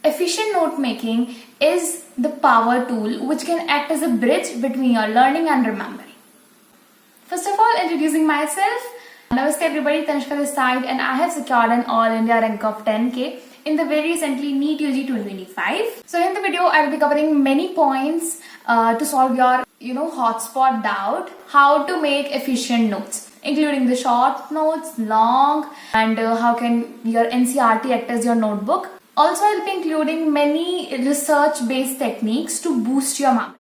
Efficient note making is the power tool which can act as a bridge between your learning and remembering. First of all, introducing myself. Namaste everybody, Tanishka this side, and I have secured an all India rank of 10K in the very recently NEET UG 2025. So in the video, I will be covering many points to solve your hotspot doubt, how to make efficient notes, including the short notes, long, and how can your NCERT act as your notebook. Also, I'll be including many research-based techniques to boost your memory.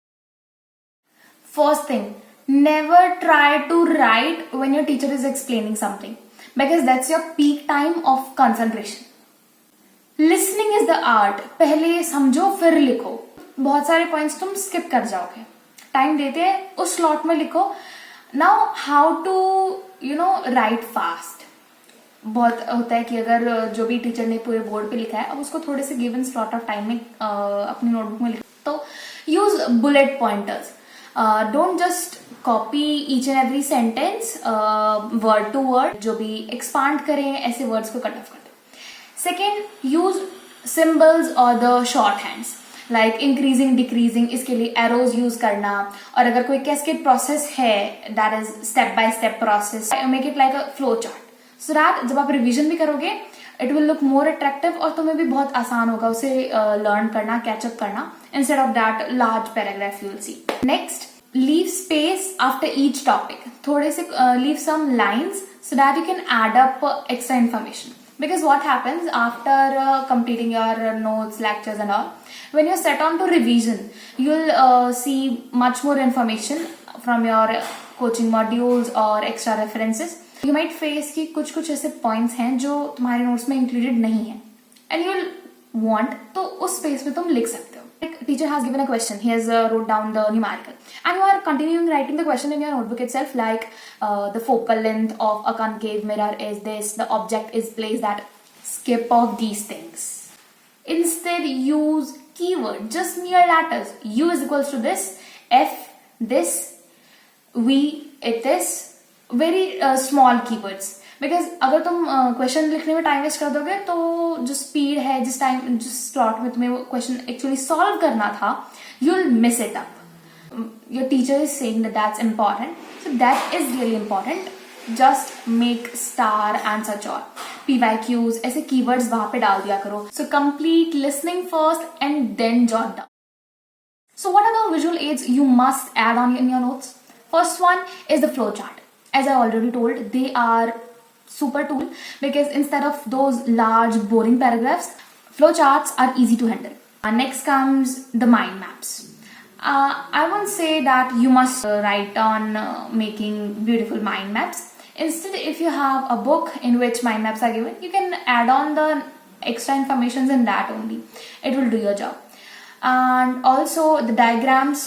First thing, never try to write when your teacher is explaining something because that's your peak time of concentration. Listening is the art. पहले समझो फिर लिखो. बहुत सारे points तुम skip कर जाओगे. Time देते हैं उस slot में लिखो. Now how to write fast. बहुत होता है कि अगर जो भी टीचर ने पूरे बोर्ड पे लिखा है अब उसको थोड़े से गिवन स्लॉट ऑफ टाइम में अपनी नोटबुक में लिखो तो use bullet pointers. Don't just copy each and every sentence word to word. जो भी एक्सपांड करें ऐसे वर्ड्स को कट ऑफ कर दो. सेकेंड, यूज सिंबल्स और the short hands like increasing decreasing. इसके लिए एरोज यूज करना. और अगर कोई कैस्केड प्रोसेस है that is step by step process, make it like a flow chart so that जब आप रिवीजन भी करोगे it will look more attractive और तुम्हें भी बहुत आसान होगा उसे लर्न करना, कैचअप करना instead of that large paragraph you will see. Next, leave space after each topic. थोड़े से leave some lines so that you can add up extra information. Because what happens after completing your notes, lectures and all, when you're set on to revision, you'll see much more information from your coaching modules or extra references. You might face कि कुछ ऐसे points हैं जो तुम्हारे notes में included नहीं है and you'll want तो उस space में तुम लिख सकते हो. Like teacher has given a question, he has wrote down the numerical and you are continuing writing the question in your notebook itself like the focal length of a concave mirror is this, the object is placed at. Skip off these things. Instead use keyword, just mere letters. U is equals to this, F this, we it is. Very small keywords. Because अगर तुम question लिखने में time waste कर दोगे तो जो speed है जिस स्लॉट में तुम्हें वो क्वेश्चन एक्चुअली सॉल्व करना था you will miss it up. Your teacher is saying that's important so that is really important. Just make star and such और PYQs ऐसे कीवर्ड्स वहां पे डाल दिया करो. So complete listening first and then jot down. So what are the visual aids you must add on in your notes? First one is the flow chart. As I already told, they are super tool because instead of those large boring paragraphs, flowcharts are easy to handle. Next comes the mind maps. I won't say that you must write on making beautiful mind maps. Instead, if you have a book in which mind maps are given, you can add on the extra informations in that only. It will do your job. And also the diagrams,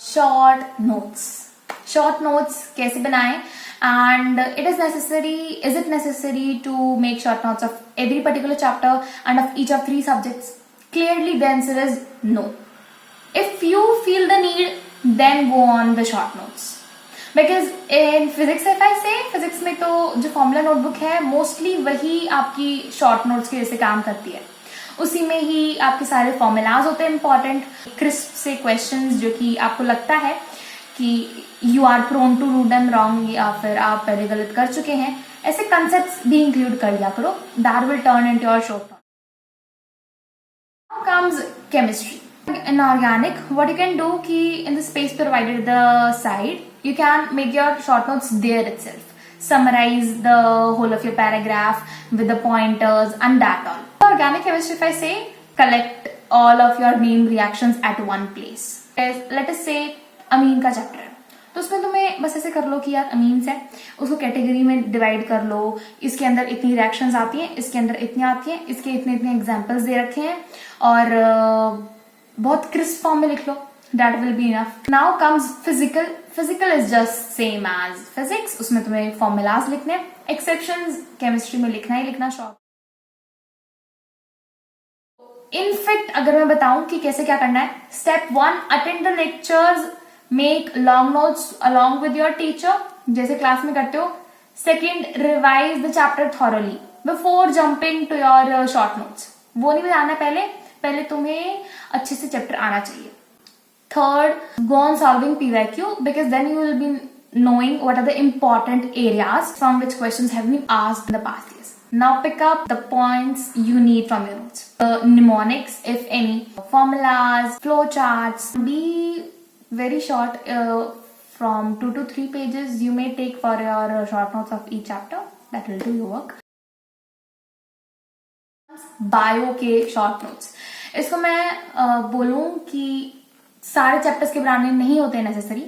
short notes. Short notes कैसे बनाएं and is it necessary to make short notes of every particular chapter and of each of 3 subjects? Clearly the answer is no. If you feel the need, then go on the short notes. Because in physics, if I say physics में तो जो formula notebook है mostly वही आपकी short notes के जैसे काम करती है. उसी में ही आपके सारे formulas होते हैं important, crisp से questions जो कि आपको लगता है कि you are prone to do them wrong या फिर आप पहले गलत कर चुके हैं ऐसे कंसेप्ट्स भी इंक्लूड कर लिया करो. That will turn into your short note. Now comes chemistry. In organic what you can do कि in the space provided the side you can make your short notes there itself. Summarize the whole of your paragraph with the pointers and that all. Organic chemistry, if I say, collect all of your main reactions at one place. Let us say अमीन का chapter है तो उसमें तुम्हें बस ऐसे कर लो कि यार अमीन्स है उसको कैटेगरी में डिवाइड कर लो. इसके अंदर इतनी रिएक्शंस आती हैं, इसके अंदर इतनी आती हैं, इसके इतने इतने एग्जांपल्स दे रखे हैं और बहुत क्रिस्प फॉर्म में लिख लो. That will be enough. Now comes physical. Physical is just same as physics. उसमें तुम्हें फॉर्मूलाज लिखने, एक्सेप्शंस केमिस्ट्री में लिखना ही लिखना. शॉर्ट इनफैक्ट अगर मैं बताऊं कि कैसे क्या करना है, step 1 attend the lectures, make long notes along with your teacher जैसे क्लास में करते हो. Second, revise the chapter thoroughly. Before jumping to your short notes. वो नहीं बताना, पहले तुम्हें अच्छे से चैप्टर आना चाहिए। Third, go on solving PYQ because then you will be knowing what are the important areas from which questions have been asked in the past years. Now pick up the points you need from your notes. Mnemonics, if any, formulas, flowcharts. Be very short, from 2 to 3 pages you may take for your short notes of each chapter. That will do your work. Bio के short notes. इसको मैं बोलूं कि सारे chapters के बनाने नहीं होते हैं नेसेसरी।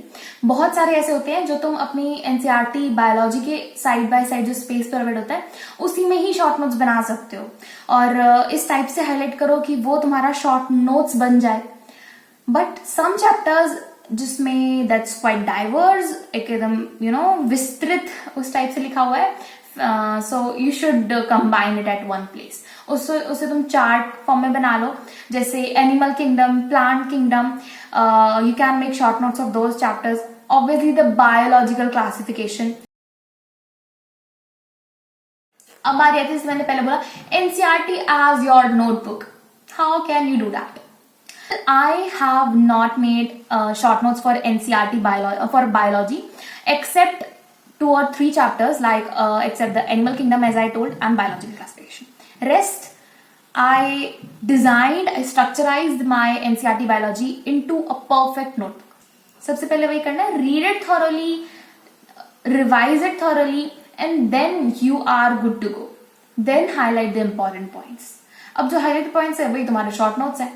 बहुत सारे ऐसे होते हैं जो तुम अपनी एनसीईआरटी बायोलॉजी के साइड बाय साइड जो स्पेस प्रोवाइड होता है उसी में ही शॉर्ट नोट्स बना सकते हो, और इस टाइप से हाईलाइट करो कि वो तुम्हारा शॉर्ट नोट्स बन जाए। बट सम चैप्टर्स जिसमें दैट्स क्वाइट डाइवर्स, एकदम विस्तृत उस टाइप से लिखा हुआ है, so you should combine it at one place. उसे तुम चार्ट फॉर्म में बना लो, जैसे animal kingdom, plant kingdom, you can make short notes of those chapters. Obviously the biological classification. अब आ रही थी, मैंने पहले बोला NCERT as your notebook, how can you do that? I have not made short notes for NCERT for biology except 2 or 3 chapters, like except the animal kingdom as I told and biological classification. Rest I structurized my NCERT biology into a perfect notebook. सबसे पहले वही करना है, read it thoroughly, revise it thoroughly, and then you are good to go. Then highlight the important points. अब जो highlight points है वही तुम्हारे short notes है।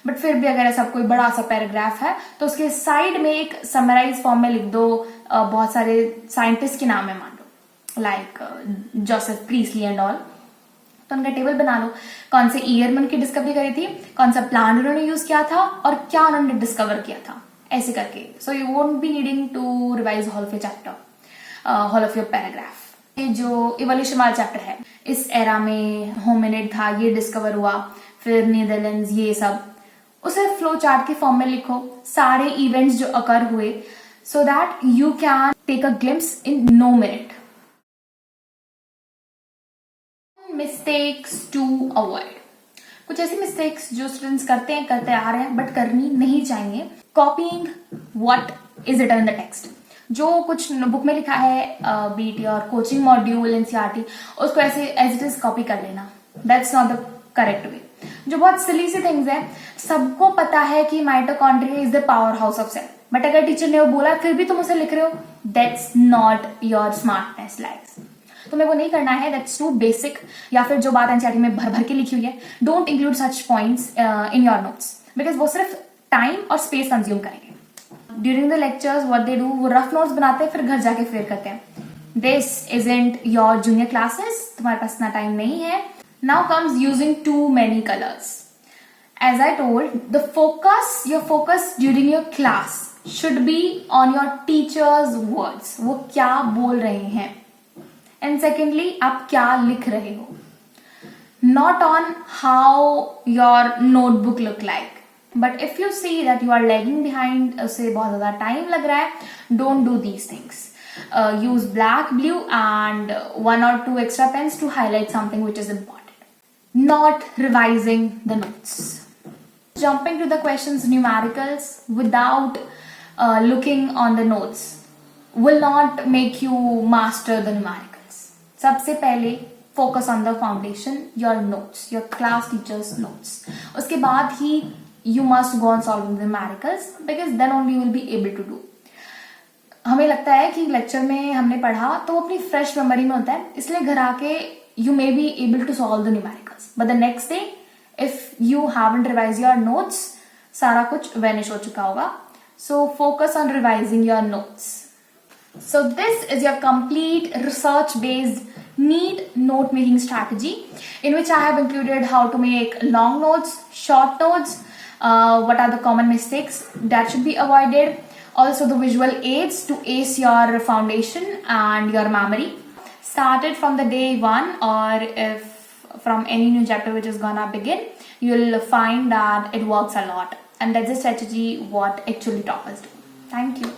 बट फिर भी अगर ऐसा कोई बड़ा सा पैराग्राफ है तो उसके साइड में एक समराइज फॉर्म में लिख दो बहुत सारे साइंटिस्ट के नाम है, मान लो लाइक जोसेफ प्रीस्ली एंड ऑल। तो उनका टेबल बना लो, कौन से ईयर में उनकी डिस्कवरी करी थी, कौन सा प्लांट उन्होंने यूज किया था और क्या उन्होंने डिस्कवर किया था, ऐसे करके। So you won't be needing to revise whole of your chapter, whole of your paragraph. ये जो इवोल्यूशन वाला चैप्टर है, इस एरा में होमिनिड था, ये डिस्कवर हुआ, फिर नीदरलैंड्स, ये सब, उसे फ्लो चार्ट के फॉर्म में लिखो, सारे इवेंट्स जो अकर हुए, so that you can take a glimpse in no minute. Mistakes to avoid. कुछ ऐसी मिस्टेक्स जो स्टूडेंट्स करते आ रहे हैं बट करनी नहीं चाहिए। Copying what is written in the text. जो कुछ बुक में लिखा है, बीट और कोचिंग मॉड्यूल एनसीईआरटी, उसको ऐसे एज इट इज कॉपी कर लेना, that's not the correct way. जो बहुत सिली सी थिंग्स है, सबको पता है कि mitochondria is the powerhouse of cell, but अगर टीचर ने वो बोला फिर भी तुम उसे लिख रहे हो, that's not your smartness likes. तुम्हें वो नहीं करना है, दैट्स टू बेसिक। या फिर जो बात एनसीईआरटी में भर भर के लिखी हुई है, don't include such points in your notes, because वो सिर्फ टाइम और स्पेस कंज्यूम करेंगे। During the lectures what they do, वो रफ नोट्स बनाते हैं फिर घर जाके फिर करते हैं। This isn't your junior classes, तुम्हारे पास इतना टाइम नहीं है। Now comes using too many colors. As I told, your focus during your class should be on your teacher's words. वो क्या बोल रहे हैं, and secondly, आप क्या लिख रहे हो, not on how your notebook look like. But if you see that you are lagging behind, उसे बहुत ज़्यादा टाइम लग रहा है, don't do these things. Use black, blue, and 1 or 2 extra pens to highlight something which is important. Not revising the notes. Jumping to the questions numericals without looking on the notes will not make you master the numericals. सबसे पहले focus on the foundation, your notes, your class teacher's notes. उसके बाद ही you must go on solving the numericals because then only you will be able to do. हमें लगता है कि lecture में हमने पढ़ा तो वो अपनी फ्रेश मेमोरी में होता है, इसलिए घर आके you may be able to solve the numericals, but the next day if you haven't revised your notes, सारा कुछ vanish हो चुका होगा. So focus on revising your notes. So this is your complete research based neat note making strategy in which I have included how to make long notes, short notes, what are the common mistakes that should be avoided, also the visual aids to ace your foundation and your memory. Started from the day 1, or if from any new chapter which is gonna begin, you'll find that it works a lot, and that's the strategy what actually toppers do. Thank you.